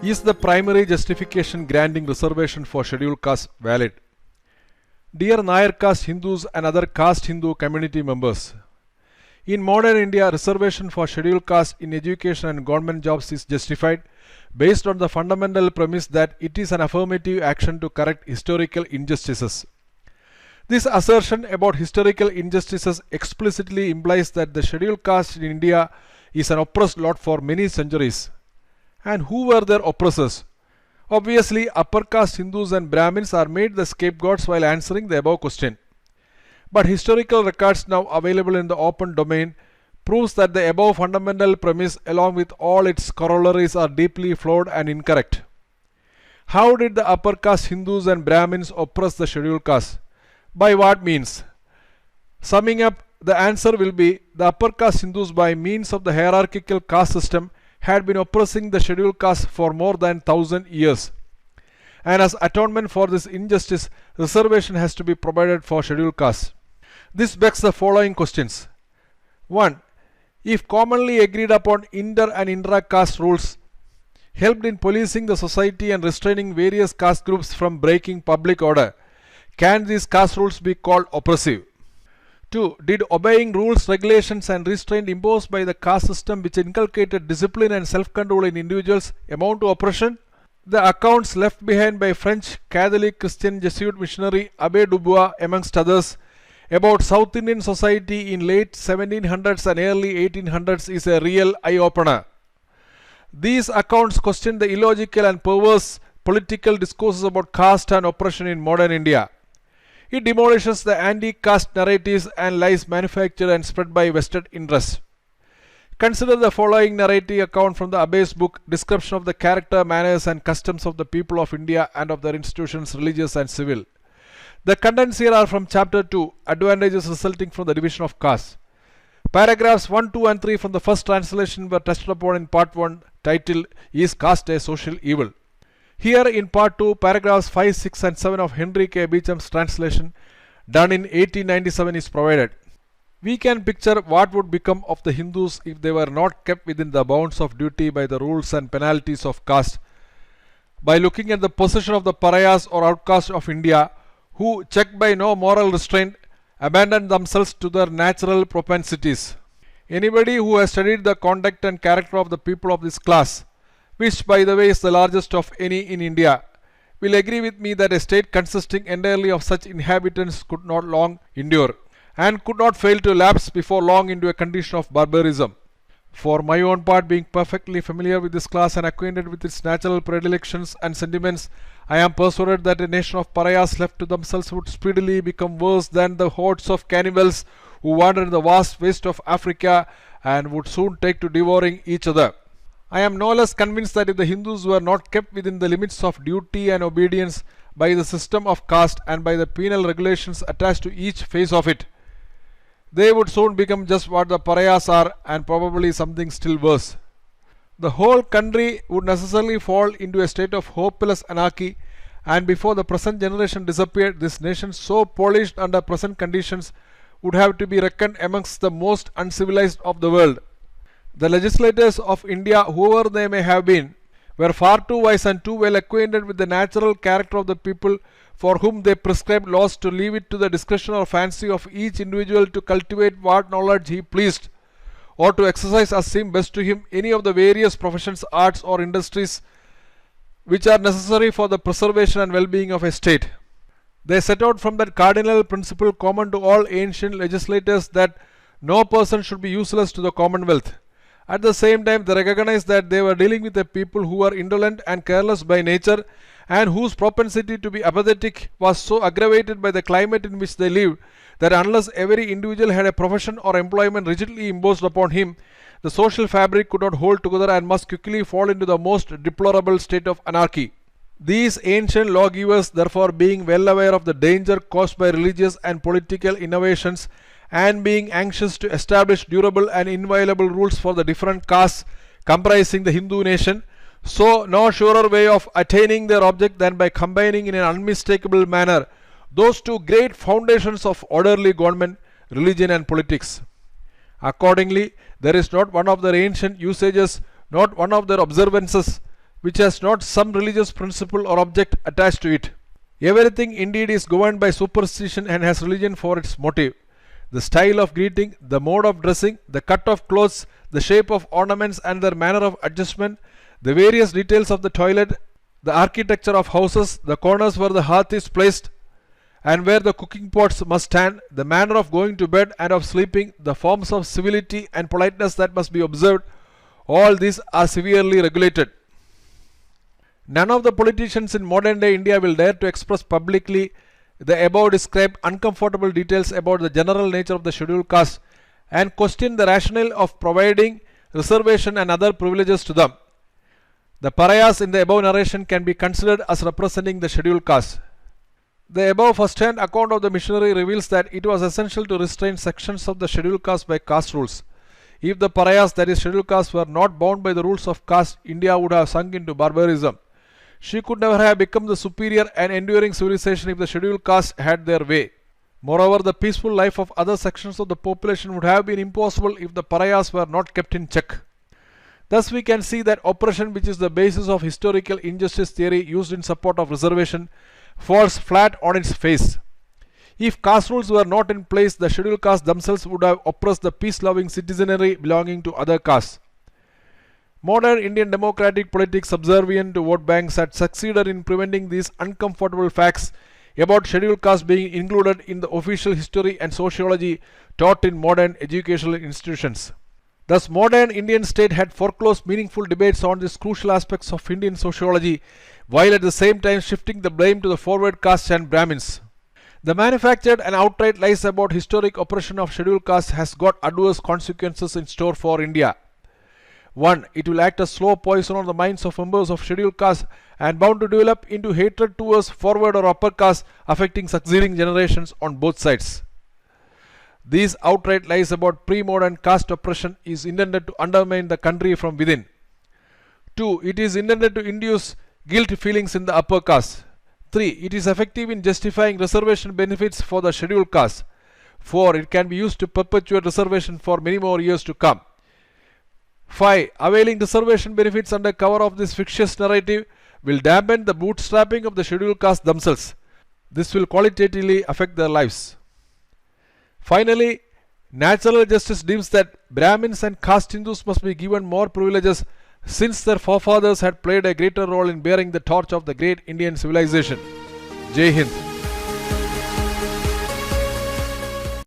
Is the primary justification granting reservation for scheduled castes valid? Dear Nair caste Hindus and other caste Hindu community members, in modern India, reservation for scheduled caste in education and government jobs is justified based on the fundamental premise that it is an affirmative action to correct historical injustices. This assertion about historical injustices explicitly implies that the scheduled caste in India is an oppressed lot for many centuries. And who were their oppressors? Obviously, upper caste Hindus and Brahmins are made the scapegoats while answering the above question. But historical records now available in the open domain proves that the above fundamental premise along with all its corollaries are deeply flawed and incorrect. How did the upper caste Hindus and Brahmins oppress the scheduled caste? By what means? Summing up, the answer will be the upper caste Hindus by means of the hierarchical caste system had been oppressing the scheduled caste for more than 1000 years. And as atonement for this injustice, reservation has to be provided for scheduled castes. This begs the following questions. 1. If commonly agreed upon inter and intra-caste rules helped in policing the society and restraining various caste groups from breaking public order, can these caste rules be called oppressive? 2. Did obeying rules, regulations and restraint imposed by the caste system which inculcated discipline and self-control in individuals amount to oppression? The accounts left behind by French Catholic Christian Jesuit missionary Abbé Dubois amongst others about South Indian society in late 1700s and early 1800s is a real eye-opener. These accounts question the illogical and perverse political discourses about caste and oppression in modern India. It demolishes the anti-caste narratives and lies manufactured and spread by vested interests. Consider the following narrative account from the Abbé's book, Description of the Character, Manners and Customs of the People of India and of their Institutions, Religious and Civil. The contents here are from Chapter 2, Advantages Resulting from the Division of Caste. Paragraphs 1, 2 and 3 from the first translation were touched upon in Part 1, titled, Is Caste a Social Evil? Here in Part 2, paragraphs 5, 6 and 7 of Henry K. Beecham's translation, done in 1897, is provided. We can picture what would become of the Hindus if they were not kept within the bounds of duty by the rules and penalties of caste, by looking at the position of the pariahs or outcasts of India, who, checked by no moral restraint, abandoned themselves to their natural propensities. Anybody who has studied the conduct and character of the people of this class, which by the way is the largest of any in India, will agree with me that a state consisting entirely of such inhabitants could not long endure, and could not fail to lapse before long into a condition of barbarism. For my own part, being perfectly familiar with this class and acquainted with its natural predilections and sentiments, I am persuaded that a nation of pariahs left to themselves would speedily become worse than the hordes of cannibals who wander in the vast waste of Africa and would soon take to devouring each other. I am no less convinced that if the Hindus were not kept within the limits of duty and obedience by the system of caste and by the penal regulations attached to each phase of it, they would soon become just what the pariahs are, and probably something still worse. The whole country would necessarily fall into a state of hopeless anarchy, and before the present generation disappeared, this nation, so polished under present conditions, would have to be reckoned amongst the most uncivilized of the world. The legislators of India, whoever they may have been, were far too wise and too well acquainted with the natural character of the people for whom they prescribed laws to leave it to the discretion or fancy of each individual to cultivate what knowledge he pleased, or to exercise as seemed best to him any of the various professions, arts or industries which are necessary for the preservation and well-being of a state. They set out from that cardinal principle common to all ancient legislators that no person should be useless to the commonwealth. At the same time, they recognized that they were dealing with a people who were indolent and careless by nature, and whose propensity to be apathetic was so aggravated by the climate in which they lived that unless every individual had a profession or employment rigidly imposed upon him, the social fabric could not hold together and must quickly fall into the most deplorable state of anarchy. These ancient lawgivers, therefore, being well aware of the danger caused by religious and political innovations, and being anxious to establish durable and inviolable rules for the different castes comprising the Hindu nation, saw no surer way of attaining their object than by combining in an unmistakable manner those two great foundations of orderly government, religion and politics. Accordingly, there is not one of their ancient usages, not one of their observances, which has not some religious principle or object attached to it. Everything indeed is governed by superstition and has religion for its motive. The style of greeting, the mode of dressing, the cut of clothes, the shape of ornaments and their manner of adjustment, the various details of the toilet, the architecture of houses, the corners where the hearth is placed and where the cooking pots must stand, the manner of going to bed and of sleeping, the forms of civility and politeness that must be observed, all these are severely regulated. None of the politicians in modern day India will dare to express publicly the above described uncomfortable details about the general nature of the scheduled caste and question the rationale of providing reservation and other privileges to them. The pariahs in the above narration can be considered as representing the scheduled caste. The above first-hand account of the missionary reveals that it was essential to restrain sections of the scheduled caste by caste rules. If the pariahs, that is scheduled caste, were not bound by the rules of caste, India would have sunk into barbarism. She could never have become the superior and enduring civilization if the scheduled caste had their way. Moreover, the peaceful life of other sections of the population would have been impossible if the pariahs were not kept in check. Thus we can see that oppression, which is the basis of historical injustice theory used in support of reservation, falls flat on its face. If caste rules were not in place, the scheduled castes themselves would have oppressed the peace-loving citizenry belonging to other castes. Modern Indian democratic politics subservient to vote banks had succeeded in preventing these uncomfortable facts about scheduled castes being included in the official history and sociology taught in modern educational institutions. Thus, modern Indian state had foreclosed meaningful debates on these crucial aspects of Indian sociology, while at the same time shifting the blame to the forward castes and Brahmins. The manufactured and outright lies about historic oppression of scheduled castes has got adverse consequences in store for India. 1. It will act as slow poison on the minds of members of scheduled castes and bound to develop into hatred towards forward or upper castes, affecting succeeding generations on both sides. These outright lies about pre-modern caste oppression is intended to undermine the country from within. 2. It is intended to induce guilt feelings in the upper caste. 3. It is effective in justifying reservation benefits for the scheduled caste. 4. It can be used to perpetuate reservation for many more years to come. 5. Availing reservation benefits under cover of this fictitious narrative will dampen the bootstrapping of the scheduled caste themselves. This will qualitatively affect their lives. Finally, natural justice deems that Brahmins and caste Hindus must be given more privileges since their forefathers had played a greater role in bearing the torch of the great Indian civilization. Jai Hind.